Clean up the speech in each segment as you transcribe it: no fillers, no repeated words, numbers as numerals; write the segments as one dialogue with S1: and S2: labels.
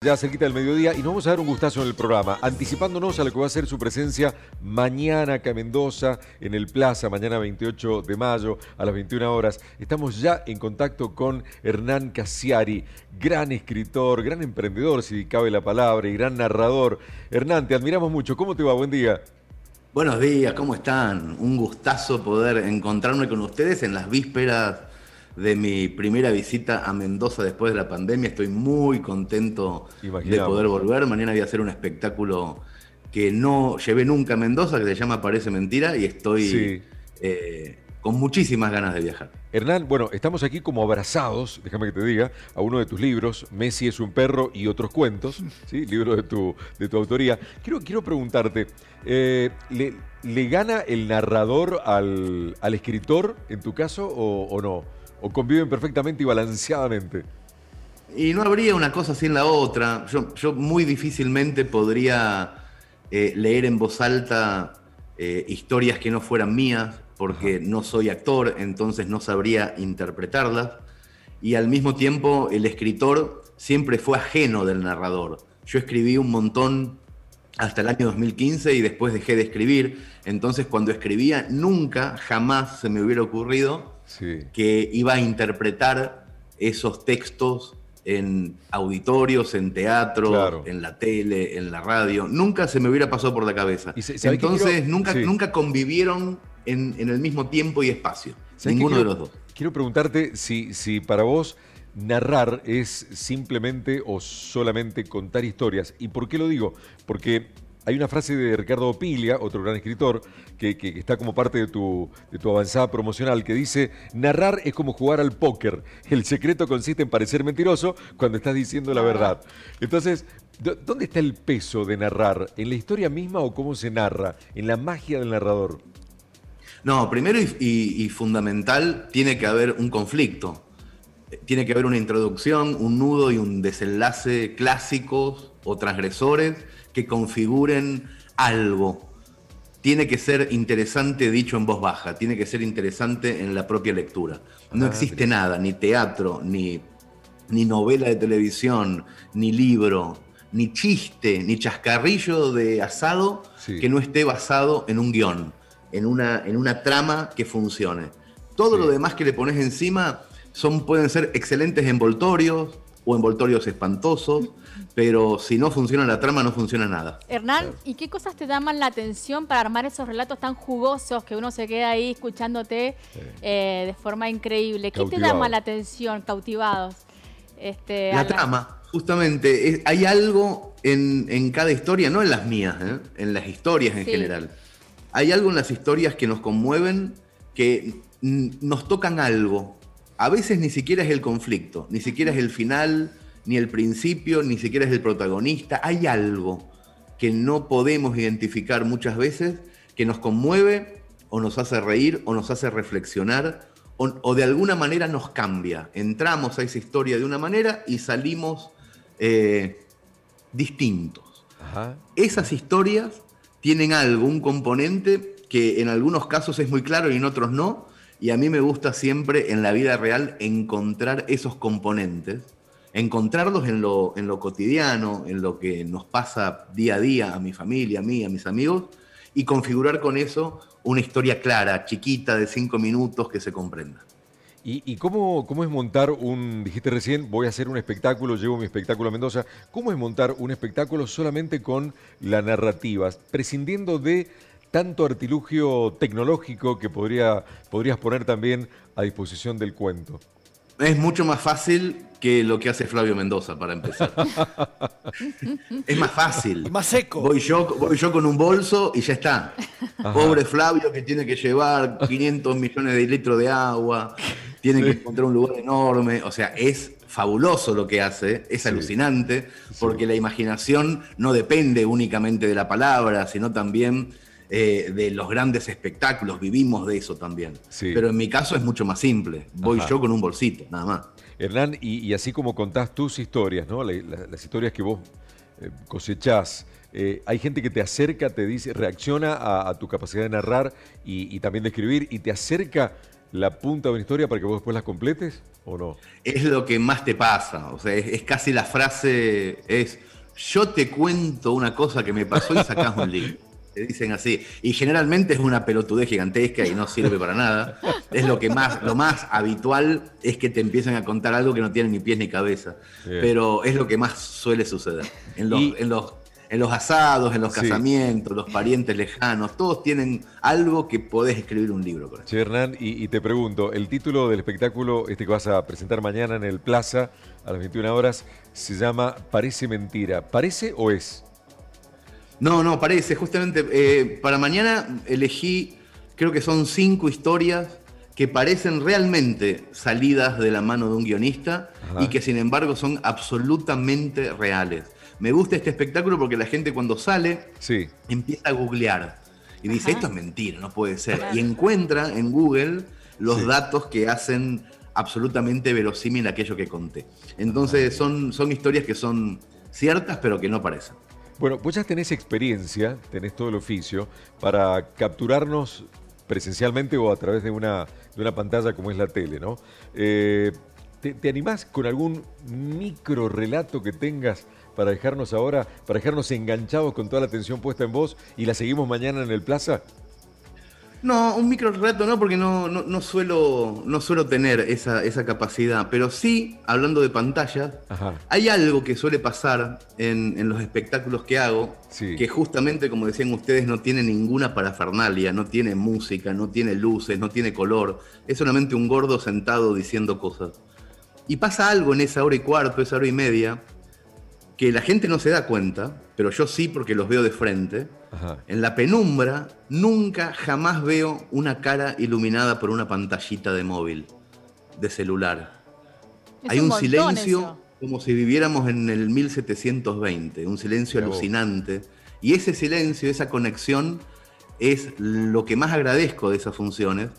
S1: Ya cerquita del mediodía y nos vamos a dar un gustazo en el programa, anticipándonos a lo que va a ser su presencia mañana acá en Mendoza, en el Plaza, mañana 28 de mayo a las 21 horas. Estamos ya en contacto con Hernán Cassiari, gran escritor, gran emprendedor, si cabe la palabra, y gran narrador. Hernán, te admiramos mucho. ¿Cómo te va? Buen día.
S2: Buenos días, ¿cómo están? Un gustazo poder encontrarme con ustedes en las vísperas de mi primera visita a Mendoza después de la pandemia. Estoy muy contento de poder
S1: Imaginamos.
S2: volver. Mañana voy a hacer un espectáculo que no llevé nunca a Mendoza, que se llama Parece Mentira, y estoy
S1: Sí.
S2: con muchísimas ganas de viajar.
S1: Hernán, bueno, estamos aquí como abrazados, déjame que te diga, a uno de tus libros, Messi es un perro y otros cuentos, ¿sí? Libro de tu autoría. Quiero preguntarte, ¿le gana el narrador al escritor, en tu caso, o no? ¿O conviven perfectamente y balanceadamente?
S2: Y no habría una cosa sin la otra. Yo muy difícilmente podría leer en voz alta historias que no fueran mías,
S1: Ajá.
S2: porque no soy actor, entonces no sabría interpretarlas. Y al mismo tiempo, el escritor siempre fue ajeno del narrador. Yo escribí un montón hasta el año 2015 y después dejé de escribir. Entonces, cuando escribía, nunca, jamás se me hubiera ocurrido
S1: Sí,
S2: que iba a interpretar esos textos en auditorios, en teatro,
S1: claro.
S2: en la tele, en la radio. Nunca se me hubiera pasado por la cabeza.
S1: ¿Y sabés qué quiero?
S2: Entonces, nunca,
S1: Sí.
S2: nunca convivieron en el mismo tiempo y espacio.
S1: ¿Sabés qué
S2: Ninguno de
S1: quiero?
S2: los dos.
S1: Quiero preguntarte si para vos narrar es simplemente o solamente contar historias. ¿Y por qué lo digo? Porque hay una frase de Ricardo Piglia, otro gran escritor, que está como parte de tu avanzada promocional, que dice: narrar es como jugar al póker. El secreto consiste en parecer mentiroso cuando estás diciendo la verdad. Entonces, ¿dónde está el peso de narrar? ¿En la historia misma o cómo se narra? ¿En la magia del narrador?
S2: No, primero y fundamental, tiene que haber un conflicto. Tiene que haber una introducción, un nudo y un desenlace clásicos o transgresores que configuren algo. Tiene que ser interesante dicho en voz baja, tiene que ser interesante en la propia lectura. No
S1: Ah,
S2: existe
S1: mira.
S2: nada, ni teatro, ni novela de televisión, ni libro, ni chiste, ni chascarrillo de asado que
S1: Sí,
S2: no esté basado en un guión, en una trama que funcione. Todo lo
S1: sí.
S2: demás que le pones encima pueden ser excelentes envoltorios o envoltorios espantosos, pero si no funciona la trama, no funciona nada.
S3: Hernán,
S1: Claro.
S3: ¿y qué cosas te llaman la atención para armar esos relatos tan jugosos que uno se queda ahí escuchándote de forma increíble? ¿Qué te llama la
S1: Cautivado.
S3: atención, cautivados?
S2: La trama, justamente, hay algo en cada historia, no en las mías, en las historias en
S3: Sí,
S2: general. Hay algo en las historias que nos conmueven, que nos tocan algo. A veces ni siquiera es el conflicto, ni siquiera es el final, ni el principio, ni siquiera es el protagonista. Hay algo que no podemos identificar muchas veces, que nos conmueve o nos hace reír o nos hace reflexionar o de alguna manera nos cambia. Entramos a esa historia de una manera y salimos distintos.
S1: Ajá,
S2: Esas
S1: ajá.
S2: historias tienen algo, un componente que en algunos casos es muy claro y en otros no, y a mí me gusta siempre en la vida real encontrar esos componentes, encontrarlos en lo cotidiano, en lo que nos pasa día a día a mi familia, a mí, a mis amigos, y configurar con eso una historia clara, chiquita, de 5 minutos que se comprenda.
S1: ¿Y cómo es montar dijiste recién, voy a hacer un espectáculo, llevo mi espectáculo a Mendoza? ¿Cómo es montar un espectáculo solamente con la narrativa, prescindiendo de tanto artilugio tecnológico que podrías poner también a disposición del cuento?
S2: Es mucho más fácil que lo que hace Flavio Mendoza, para empezar. Es más
S4: Y
S2: fácil.
S4: más seco.
S2: Voy yo con un bolso y ya está.
S1: Ajá,
S2: Pobre Flavio que tiene que llevar 500 millones de litros de agua, tiene que
S1: sí,
S2: encontrar un lugar enorme. O sea, es fabuloso lo que hace, es
S1: sí,
S2: alucinante,
S1: sí.
S2: porque la imaginación no depende únicamente de la palabra, sino también de los grandes espectáculos. Vivimos de eso también.
S1: Sí,
S2: Pero en mi caso es mucho más simple. Voy
S1: ajá.
S2: yo con un bolsito, nada más.
S1: Hernán, y así como contás tus historias, ¿no? Las historias que vos cosechás, hay gente que te acerca, te dice, reacciona a tu capacidad de narrar y también de escribir, y te acerca la punta de una historia para que vos después las completes o no?
S2: Es lo que más te pasa. O sea, es casi la frase, yo te cuento una cosa que me pasó y sacás un libro. Te dicen así. Y generalmente es una pelotudez gigantesca y no sirve para nada. Es lo más habitual es que te empiecen a contar algo que no tiene ni pies ni cabeza.
S1: Bien.
S2: Pero es lo que más suele suceder. En los asados, en los casamientos, los parientes lejanos, todos tienen algo que podés escribir un libro con eso.
S1: Che, Hernán, y te pregunto, el título del espectáculo que vas a presentar mañana en el Plaza a las 21 horas se llama Parece Mentira. ¿Parece o es?
S2: No, parece. Justamente para mañana elegí, creo que son 5 historias que parecen realmente salidas de la mano de un guionista. Ajá. Y que sin embargo son absolutamente reales. Me gusta este espectáculo porque la gente cuando sale empieza a googlear y dice, esto es mentira, no puede ser. Claro. Y encuentra en Google los datos que hacen absolutamente verosímil aquello que conté. Entonces son historias que son ciertas pero que no parecen.
S1: Bueno, vos ya tenés experiencia, tenés todo el oficio para capturarnos presencialmente o a través de una pantalla como es la tele, ¿no? ¿Te animás con algún micro relato que tengas para dejarnos ahora, para dejarnos enganchados con toda la atención puesta en vos y la seguimos mañana en el Plaza?
S2: No, un micro relato no, porque no suelo tener esa capacidad, pero sí, hablando de pantallas, hay algo que suele pasar en los espectáculos que hago, que justamente, como decían ustedes, no tiene ninguna parafernalia, no tiene música, no tiene luces, no tiene color, es solamente un gordo sentado diciendo cosas. Y pasa algo en esa hora y cuarto, esa hora y media, que la gente no se da cuenta, pero yo sí porque los veo de frente. Ajá. En la penumbra nunca, jamás veo una cara iluminada por una pantallita de móvil, de celular. Hay un silencio eso. Como si viviéramos en el 1720, un silencio alucinante. Y ese silencio, esa conexión, es lo que más agradezco de esas funciones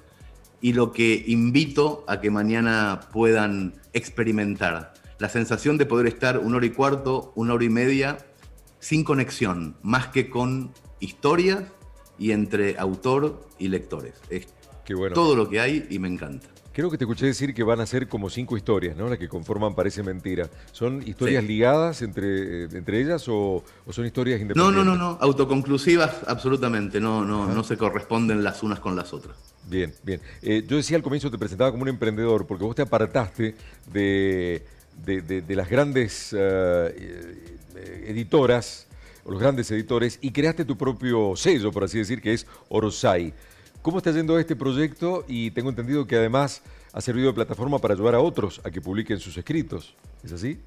S2: y lo que invito a que mañana puedan experimentar. La sensación de poder estar 1 hora y cuarto, 1 hora y media, sin conexión, más que con historias y entre autor y lectores. Es todo lo que hay y me encanta.
S1: Creo que te escuché decir que van a ser como 5 historias, ¿no? Las que conforman Parece Mentira. ¿Son historias ligadas entre ellas o son historias independientes?
S2: No. Autoconclusivas absolutamente. No se corresponden las unas con las otras.
S1: Bien. Yo decía al comienzo, te presentaba como un emprendedor porque vos te apartaste de las grandes editoras o los grandes editores y creaste tu propio sello, por así decir, que es Orsay. ¿Cómo está yendo este proyecto? Y tengo entendido que además ha servido de plataforma para ayudar a otros a que publiquen sus escritos. ¿Es así?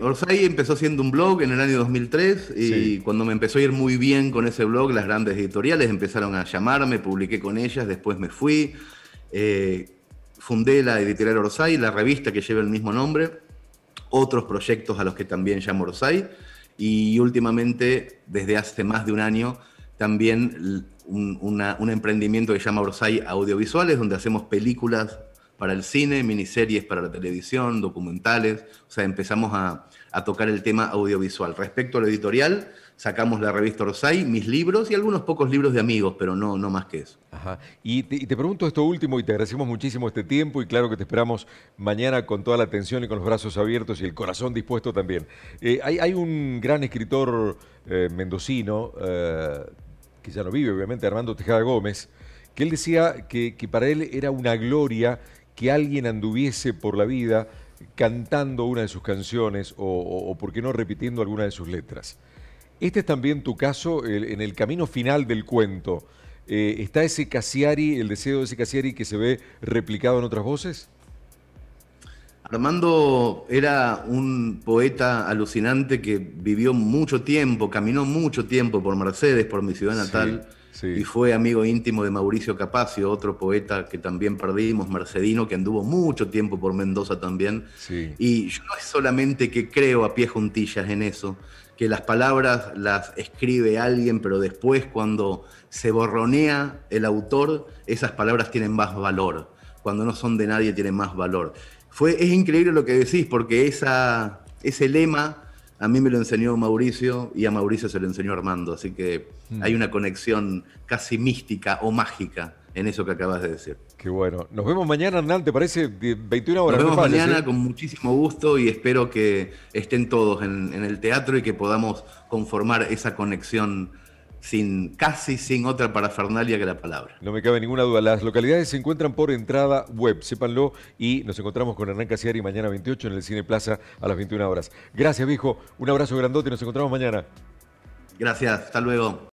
S2: Orsay empezó siendo un blog en el año 2003 y cuando me empezó a ir muy bien con ese blog, las grandes editoriales empezaron a llamarme, publiqué con ellas, después me fui. Fundé la editorial Orsay, la revista que lleva el mismo nombre, otros proyectos a los que también llamo Orsay, y últimamente, desde hace más de un año, también un emprendimiento que se llama Orsay Audiovisuales, donde hacemos películas para el cine, miniseries para la televisión, documentales, o sea, empezamos a tocar el tema audiovisual. Respecto a lo editorial, sacamos la revista Orsay, mis libros y algunos pocos libros de amigos, pero no más que eso.
S1: Ajá. Y te pregunto esto último y te agradecemos muchísimo este tiempo y claro que te esperamos mañana con toda la atención y con los brazos abiertos y el corazón dispuesto también. Hay un gran escritor mendocino, que ya no vive obviamente, Armando Tejada Gómez, que él decía que para él era una gloria que alguien anduviese por la vida cantando una de sus canciones o por qué no repitiendo alguna de sus letras. Este es también tu caso, en el camino final del cuento. ¿Está ese Cassiari, el deseo de ese Cassiari que se ve replicado en otras voces?
S2: Armando era un poeta alucinante que vivió mucho tiempo, caminó mucho tiempo por Mercedes, por mi ciudad natal, y fue amigo íntimo de Mauricio Capacio, otro poeta que también perdimos, mercedino, que anduvo mucho tiempo por Mendoza también. Y yo no es solamente que creo a pie juntillas en eso, que las palabras las escribe alguien, pero después cuando se borronea el autor, esas palabras tienen más valor. Cuando no son de nadie tienen más valor. Es increíble lo que decís, porque ese lema a mí me lo enseñó Mauricio y a Mauricio se lo enseñó Armando. Así que hay una conexión casi mística o mágica en eso que acabas de decir.
S1: Qué bueno. Nos vemos mañana, Hernán, ¿te parece? 21 horas.
S2: Nos vemos
S1: me falles,
S2: mañana
S1: ¿eh?
S2: con muchísimo gusto y espero que estén todos en el teatro y que podamos conformar esa conexión casi sin otra parafernalia que la palabra.
S1: No me cabe ninguna duda. Las localidades se encuentran por entrada web, sépanlo, y nos encontramos con Hernán Casiari mañana 28 en el Cine Plaza a las 21 horas. Gracias, viejo. Un abrazo grandote y nos encontramos mañana.
S2: Gracias, hasta luego.